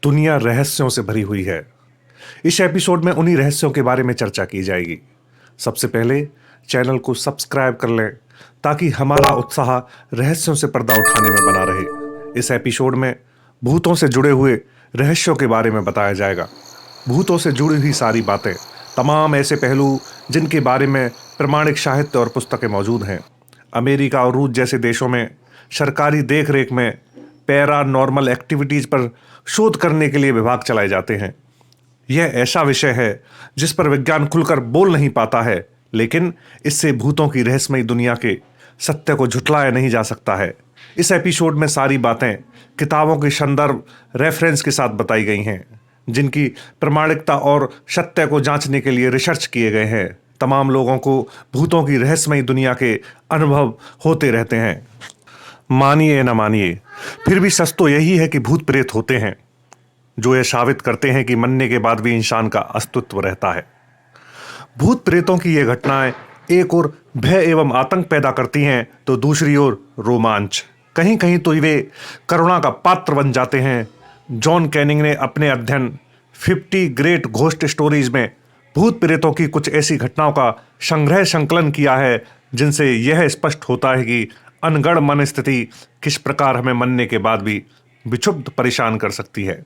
दुनिया रहस्यों से भरी हुई है। इस एपिसोड में उन्हीं रहस्यों के बारे में चर्चा की जाएगी। सबसे पहले चैनल को सब्सक्राइब कर लें ताकि हमारा उत्साह रहस्यों से पर्दा उठाने में बना रहे। इस एपिसोड में भूतों से जुड़े हुए रहस्यों के बारे में बताया जाएगा। भूतों से जुड़ी हुई सारी बातें, तमाम ऐसे पहलू जिनके बारे में प्रमाणिक साहित्य और पुस्तकें मौजूद हैं। अमेरिका और रूस जैसे देशों में सरकारी देखरेख में पैरानॉर्मल एक्टिविटीज पर शोध करने के लिए विभाग चलाए जाते हैं। यह ऐसा विषय है जिस पर विज्ञान खुलकर बोल नहीं पाता है, लेकिन इससे भूतों की रहस्यमयी दुनिया के सत्य को झुठलाया नहीं जा सकता है। इस एपिसोड में सारी बातें किताबों के संदर्भ रेफरेंस के साथ बताई गई हैं, जिनकी प्रमाणिकता और सत्य को जांचने के लिए रिसर्च किए गए हैं। तमाम लोगों को भूतों की रहस्यमयी दुनिया के अनुभव होते रहते हैं। मानिए न मानिए, फिर भी सच तो यही है कि भूत प्रेत होते हैं, जो यह साबित करते हैं कि मरने के बाद भी इंसान का अस्तित्व रहता है। भूत प्रेतों की ये घटनाएं एक ओर भय एवं आतंक पैदा करती हैं, तो दूसरी ओर रोमांच, कहीं कहीं तो वे करुणा का पात्र बन जाते हैं। जॉन कैनिंग ने अपने अध्ययन 50 ग्रेट घोस्ट स्टोरीज में भूत प्रेतों की कुछ ऐसी घटनाओं का संकलन किया है, जिनसे यह स्पष्ट होता है कि अनगढ़ मन स्थिति किस प्रकार हमें मरने के बाद भी विक्षुब्ध परेशान कर सकती है।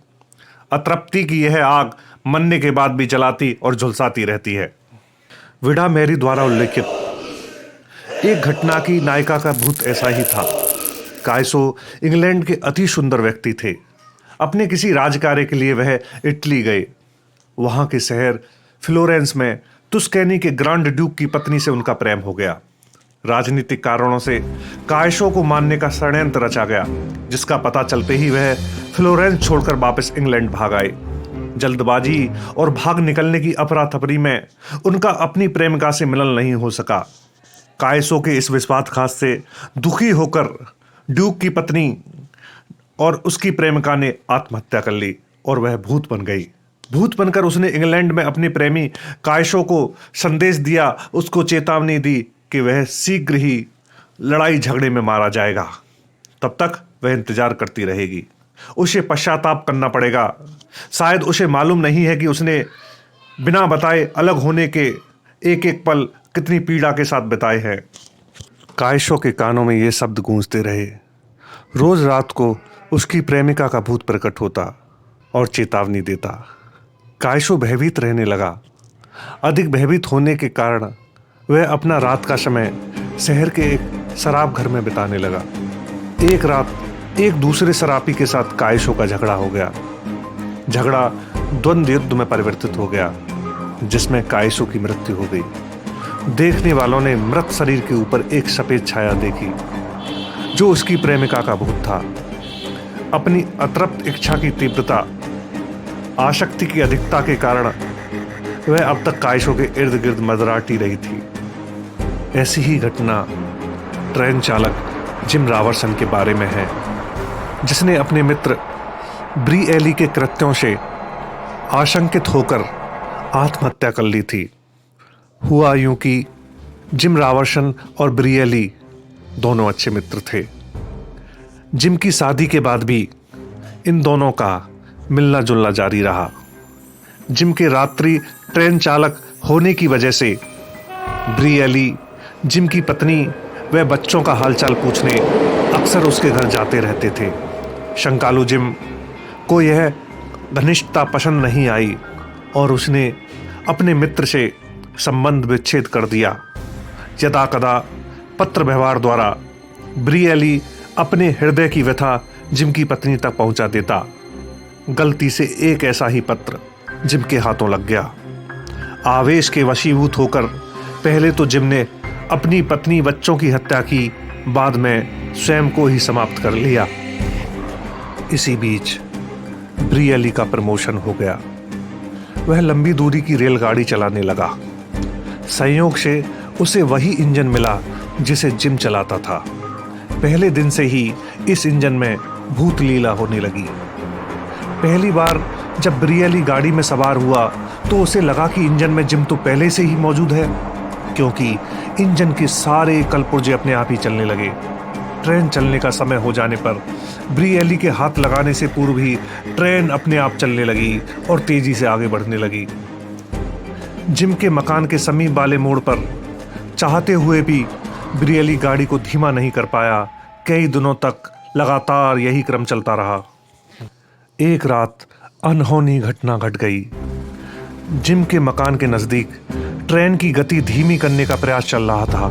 अतृप्ति की यह आग मरने के बाद भी जलाती और झुलसाती रहती है। विडा मेरी द्वारा उल्लेखित एक घटना की नायिका का भूत ऐसा ही था। कायसो इंग्लैंड के अति सुंदर व्यक्ति थे। अपने किसी राजकार्य के लिए वह इटली गए। वहां के शहर फ्लोरेंस में तुस्कैनी के ग्रांड ड्यूक की पत्नी से उनका प्रेम हो गया। राजनीतिक कारणों से कायसो को मारने का षड्यंत्र रचा गया, जिसका पता चलते ही वह फ्लोरेंस छोड़कर वापस इंग्लैंड भाग आए। जल्दबाजी और भाग निकलने की अफरा-तफरी में उनका अपनी प्रेमिका से मिलन नहीं हो सका। कायसो के इस विश्वासघात से दुखी होकर ड्यूक की पत्नी और उसकी प्रेमिका ने आत्महत्या कर ली और वह भूत बन गई। भूत बनकर उसने इंग्लैंड में अपने प्रेमी कायसो को संदेश दिया, उसको चेतावनी दी कि वह शीघ्र ही लड़ाई झगड़े में मारा जाएगा। तब तक वह इंतजार करती रहेगी। उसे पश्चाताप करना पड़ेगा। शायद उसे मालूम नहीं है कि उसने बिना बताए अलग होने के एक एक पल कितनी पीड़ा के साथ बिताए हैं। कायसो के कानों में ये शब्द गूंजते रहे। रोज रात को उसकी प्रेमिका का भूत प्रकट होता और चेतावनी देता। कायसो भयभीत रहने लगा। अधिक भयभीत होने के कारण वह अपना रात का समय शहर के एक शराब घर में बिताने लगा। एक रात एक दूसरे शराबी के साथ कायसो का झगड़ा हो गया। झगड़ा द्वंद्व युद्ध में परिवर्तित हो गया, जिसमें कायसो की मृत्यु हो गई। देखने वालों ने मृत शरीर के ऊपर एक सफेद छाया देखी, जो उसकी प्रेमिका का भूत था। अपनी अतृप्त इच्छा की तीव्रता, आसक्ति की अधिकता के कारण वह अब तक कायसो के इर्द गिर्द मंडराती रही थी। ऐसी ही घटना ट्रेन चालक जिम रावर्सन के बारे में है, जिसने अपने मित्र ब्रिएली के कृत्यों से आशंकित होकर आत्महत्या कर ली थी। हुआ यूं कि जिम रावर्सन और ब्रिएली दोनों अच्छे मित्र थे। जिम की शादी के बाद भी इन दोनों का मिलना जुलना जारी रहा। जिम के रात्रि ट्रेन चालक होने की वजह से ब्रिएली जिम की पत्नी व बच्चों का हालचाल पूछने अक्सर उसके घर जाते रहते थे। शंकालू जिम को यह घनिष्ठता पसंद नहीं आई और उसने अपने मित्र से संबंध विच्छेद कर दिया। यदा कदा पत्र व्यवहार द्वारा ब्रिएली अपने हृदय की व्यथा जिम की पत्नी तक पहुंचा देता। गलती से एक ऐसा ही पत्र जिम के हाथों लग गया। आवेश के वशीभूत होकर पहले तो जिम ने अपनी पत्नी बच्चों की हत्या की, बाद में स्वयं को ही समाप्त कर लिया। इसी बीच ब्रिएली का प्रमोशन हो गया। वह लंबी दूरी की रेलगाड़ी चलाने लगा। संयोग से उसे वही इंजन मिला जिसे जिम चलाता था। पहले दिन से ही इस इंजन में भूत लीला होने लगी। पहली बार जब ब्रिएली गाड़ी में सवार हुआ तो उसे लगा कि इंजन में जिम तो पहले से ही मौजूद है, क्योंकि इंजन के सारे कलपुर्जे अपने आप ही चलने लगे। ट्रेन चलने का समय हो जाने पर ब्रियली के हाथ लगाने से पूर्व ही ट्रेन अपने आप चलने लगी और तेजी से आगे बढ़ने लगी। जिम के मकान के समीप वाले मोड़ पर चाहते हुए भी ब्रियली गाड़ी को धीमा नहीं कर पाया। कई दिनों तक लगातार यही क्रम चलता रहा। एक रात अनहोनी घटना घट गई। जिम के मकान के नजदीक ट्रेन की गति धीमी करने का प्रयास चल रहा था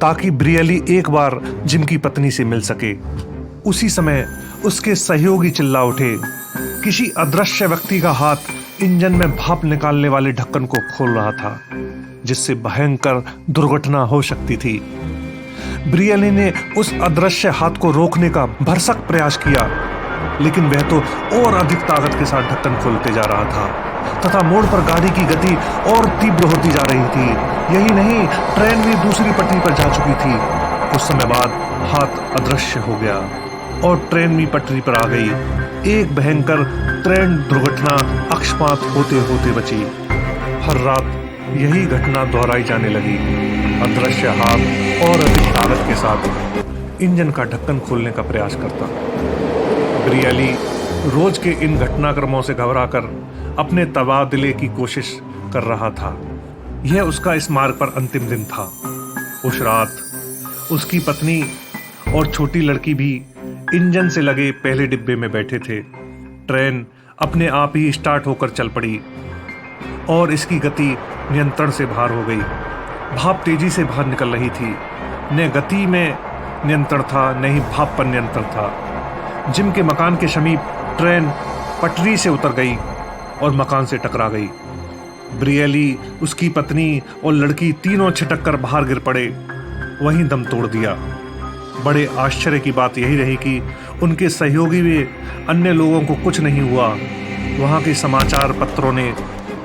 ताकि ब्रियली एक बार जिम की पत्नी से मिल सके। उसी समय उसके सहयोगी चिल्ला उठे। किसी अदृश्य व्यक्ति का हाथ इंजन में भाप निकालने वाले ढक्कन को खोल रहा था, जिससे भयंकर दुर्घटना हो सकती थी। ब्रियली ने उस अदृश्य हाथ को रोकने का भरसक प्रयास किया, लेकिन वह तो और अधिक ताकत के साथ ढक्कन खोलते जा रहा था तथा मोड़ पर गाड़ी की गति और तीव्र होती जा रही थी। यही नहीं, ट्रेन भी दूसरी पटरी पर जा चुकी थी। कुछ समय बाद हाथ अदृश्य हो गया और ट्रेन भी पटरी पर आ गई। एक भयंकर ट्रेन दुर्घटना अकस्मात होते होते बची। हर रात यही घटना दोहराई जाने लगी। अदृश्य हाथ और अधिक ताकत के साथ इंजन का ढक्कन खोलने का प्रयास करता। ब्रियली रोज के इन घटनाक्रमों से घबराकर अपने तबादले की कोशिश कर रहा था। यह उसका इस मार्ग पर अंतिम दिन था। उस रात उसकी पत्नी और छोटी लड़की भी इंजन से लगे पहले डिब्बे में बैठे थे। ट्रेन अपने आप ही स्टार्ट होकर चल पड़ी और इसकी गति नियंत्रण से बाहर हो गई। भाप तेजी से बाहर निकल रही थी। न गति में नियंत्रण था, न ही भाप पर नियंत्रण था। जिम के मकान के समीप ट्रेन पटरी से उतर गई और मकान से टकरा गई। ब्रियली, उसकी पत्नी और लड़की तीनों छिटक कर बाहर गिर पड़े, वहीं दम तोड़ दिया। बड़े आश्चर्य की बात यही रही कि उनके सहयोगी व अन्य लोगों को कुछ नहीं हुआ। वहां के समाचार पत्रों ने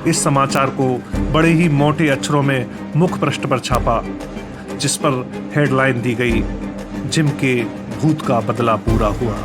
इस समाचार को बड़े ही मोटे अक्षरों में मुख्य पृष्ठ पर छापा, जिस पर हेडलाइन दी गई, जिम के भूत का बदला पूरा हुआ।